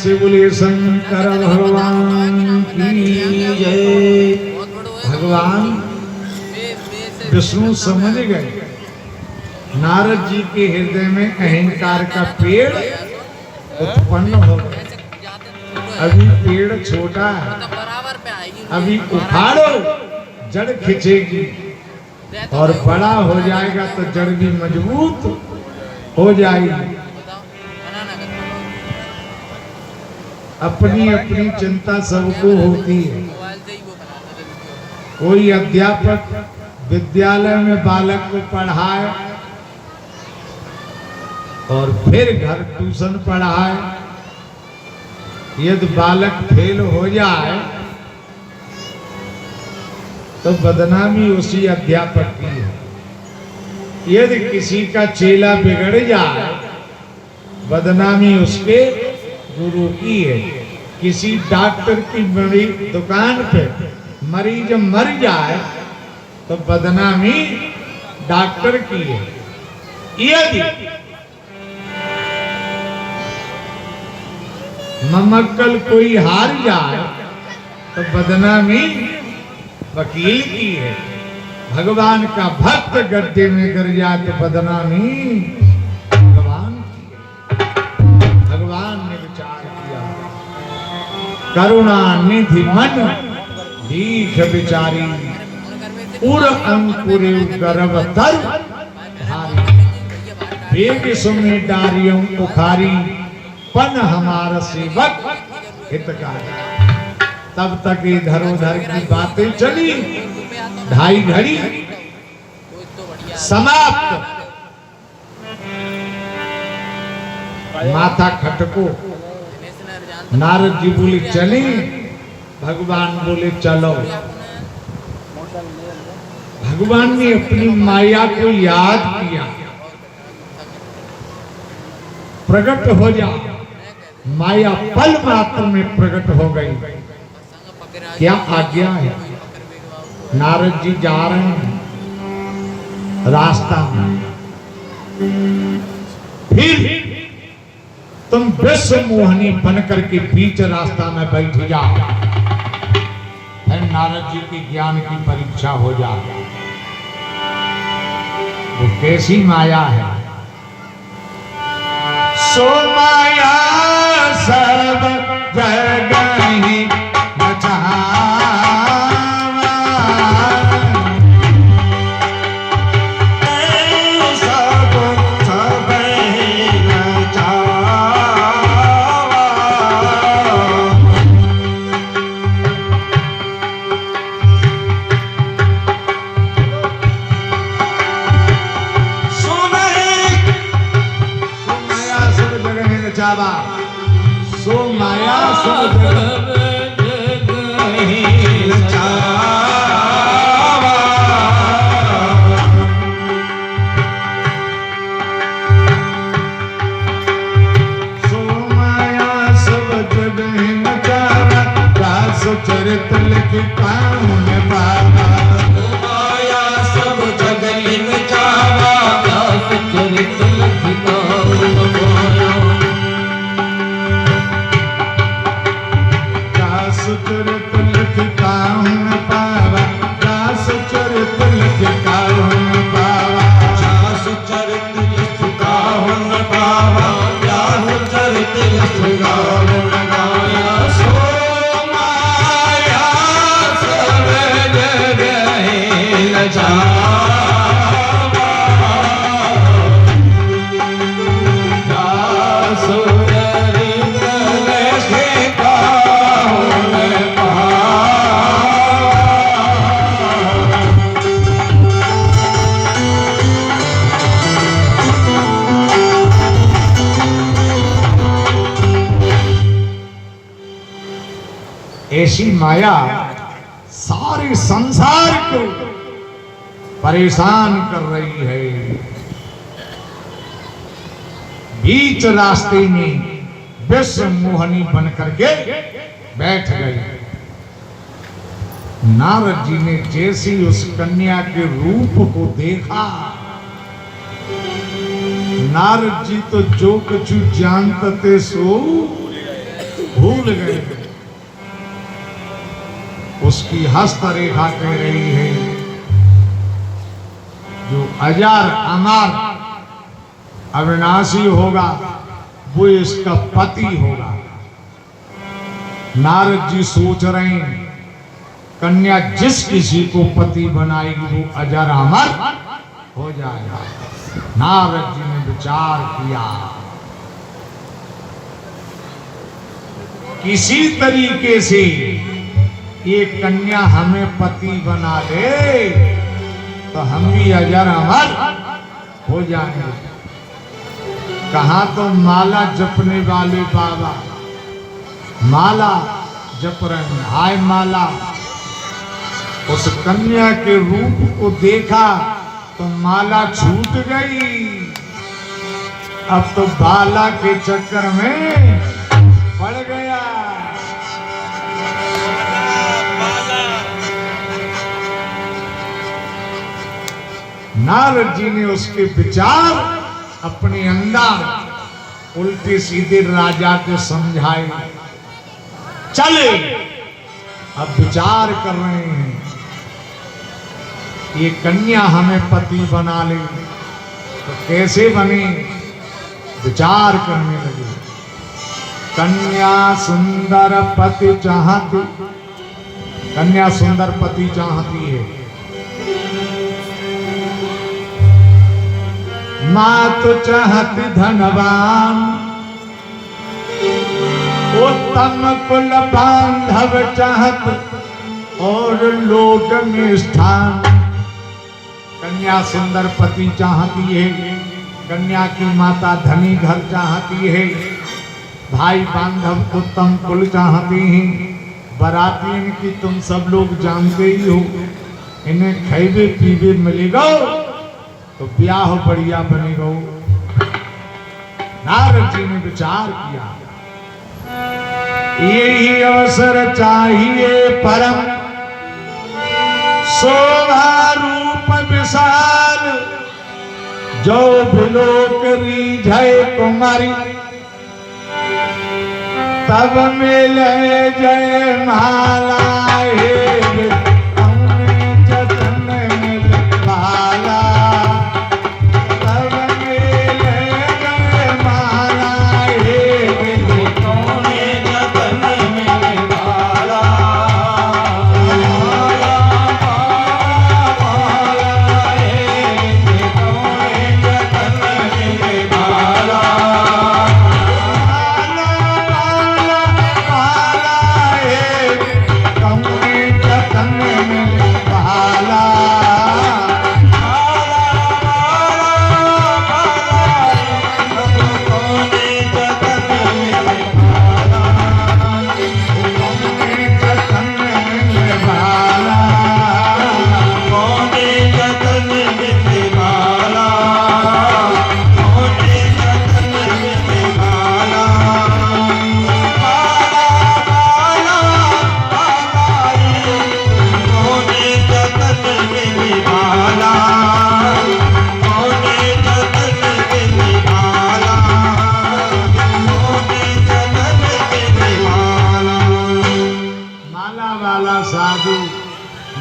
से बोले शंकर भगवान की जय। भगवान विष्णु समझ गए नारद जी के हृदय में अहंकार का पेड़ उत्पन्न हो गया। अभी पेड़ छोटा है, अभी उखाड़ो जड़ खिंचेगी, और बड़ा हो जाएगा तो जड़ भी मजबूत हो जाएगी। अपनी अपनी चिंता सबको होती है। कोई अध्यापक विद्यालय में बालक को पढ़ाए और फिर घर ट्यूशन पढ़ाए। यदि बालक फेल हो जाए तो बदनामी उसी अध्यापक की है। यदि किसी का चेला बिगड़ जाए बदनामी उसके गुरु की है। किसी डॉक्टर की बड़ी दुकान पे मरीज मर जाए तो बदनामी डॉक्टर की है। यदि ममक्कल कोई हार जाए तो बदनामी वकील की है। भगवान का भक्त गड्ढे में गिर जाए तो बदनामी भगवान की है। भगवान ने विचार किया, करुणा निधि मन दीख विचारी, उर अंकुर गर्भ तर धारी, वेग सुमे डारियों उखारी, पन हमारा सेवक हितकारी। तब तक इधर उधर की बातें चली। 2:30 घड़ी समाप्त। माथा खटको। नारद जी बोले चले, भगवान बोले चलो। भगवान ने अपनी माया को याद किया, प्रकट हो जा। माया पल मात्र में प्रकट हो गई। क्या आज्ञा है? नारद जी जा रहे हैं रास्ता में, फिर तुम विश्व मोहनी बनकर के बीच रास्ता में बैठ जाओ। फिर नारद जी के ज्ञान की परीक्षा हो जाए। वो कैसी माया है? सो माया सब जगह ही सो माया सब जगह ही नचावा। सो माया सब जगह ही नचावा, रास चरित लिखता हूँ बाबा। माया सब जगह ही नचावा, रास चरित लिखता हूँ बाबा। चरित लिखता हूँ पावा, दास चरित लिखता हूँ पावा। दास चरित लिखता हूँ पावा, दास चरित लिखता हूँ पावा। सो माया सब जगह ही नचावा। ऐसी माया सारे संसार को परेशान कर रही है। बीच रास्ते में विश्व मोहनी बन करके बैठ गई। नारद जी ने जैसे उस कन्या के रूप को देखा, नारद जी तो जो कुछ जानते सो भूल गए। उसकी हस्तरेखा कह रही है जो अजर अमर अविनाशी होगा वो इसका पति होगा। नारद जी सोच रहे हैं कन्या जिस किसी को पति बनाएगी वो अजर अमर हो जाएगा। नारद जी ने विचार किया किसी तरीके से ये कन्या हमें पति बना दे तो हम भी अजर अमर हो जाएंगे। कहाँ तो माला जपने वाले बाबा माला जप रहे हैं। हाय माला, उस कन्या के रूप को देखा तो माला छूट गई। अब तो बाला के चक्कर में पड़ गया। नारद जी ने उसके विचार अपने अंदर उल्टे सीधे राजा को समझाए। चले अब विचार कर रहे हैं ये कन्या हमें पति बना ले तो कैसे बने, विचार करने लगे। कन्या सुंदर पति चाहती, कन्या सुंदर पति चाहती है। माँ तो चाहती धनवान, उत्तम कुल बांधव चाहत और लोक में स्थान। कन्या सुंदर पति चाहती है, कन्या की माता धनी घर चाहती है, भाई बांधव उत्तम कुल चाहते हैं। बराती इनकी तुम सब लोग जानते ही हो, इन्हें खाइबे पीबे मिलेगा तो ब्याह बढ़िया बनेगा। नारद जी ने विचार किया यही अवसर चाहिए परम शोभा रूप विशाल, जो बिलोक रीझे कुमारी तब मिले जय माला।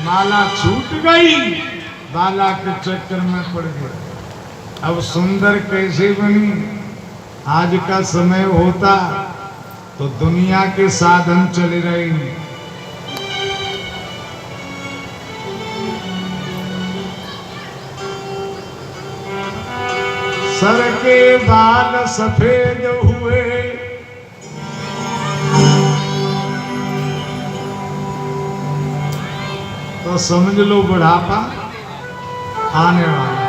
माला छूट गई, बाला के चक्कर में पड़ गया। अब सुंदर कैसे बनी? आज का समय होता तो दुनिया के साधन चले रहे। सर के बाल सफेद हुए, तो समझ लो बुढ़ापा आने वाला।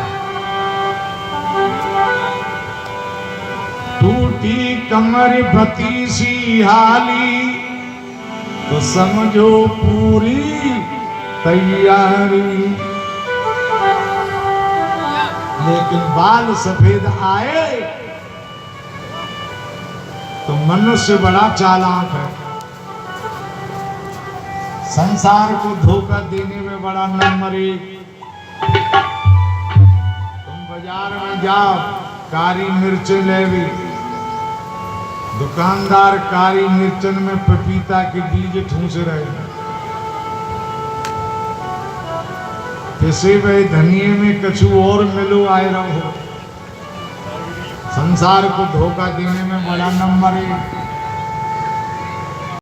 टूटी कमर बती सी हाली, तो समझो पूरी तैयारी। लेकिन बाल सफेद आए तो मनुष्य बड़ा चालाक है, संसार को धोखा देने में बड़ा नंबर एक। तुम बाजार में जाओ, कारी मिर्च ले भी दुकानदार कारी मिर्चन में पपीता के बीज ठूस रहे, पिसे भाई धनिये में कछु और मिलो आए रहो। संसार को धोखा देने में बड़ा नंबर है।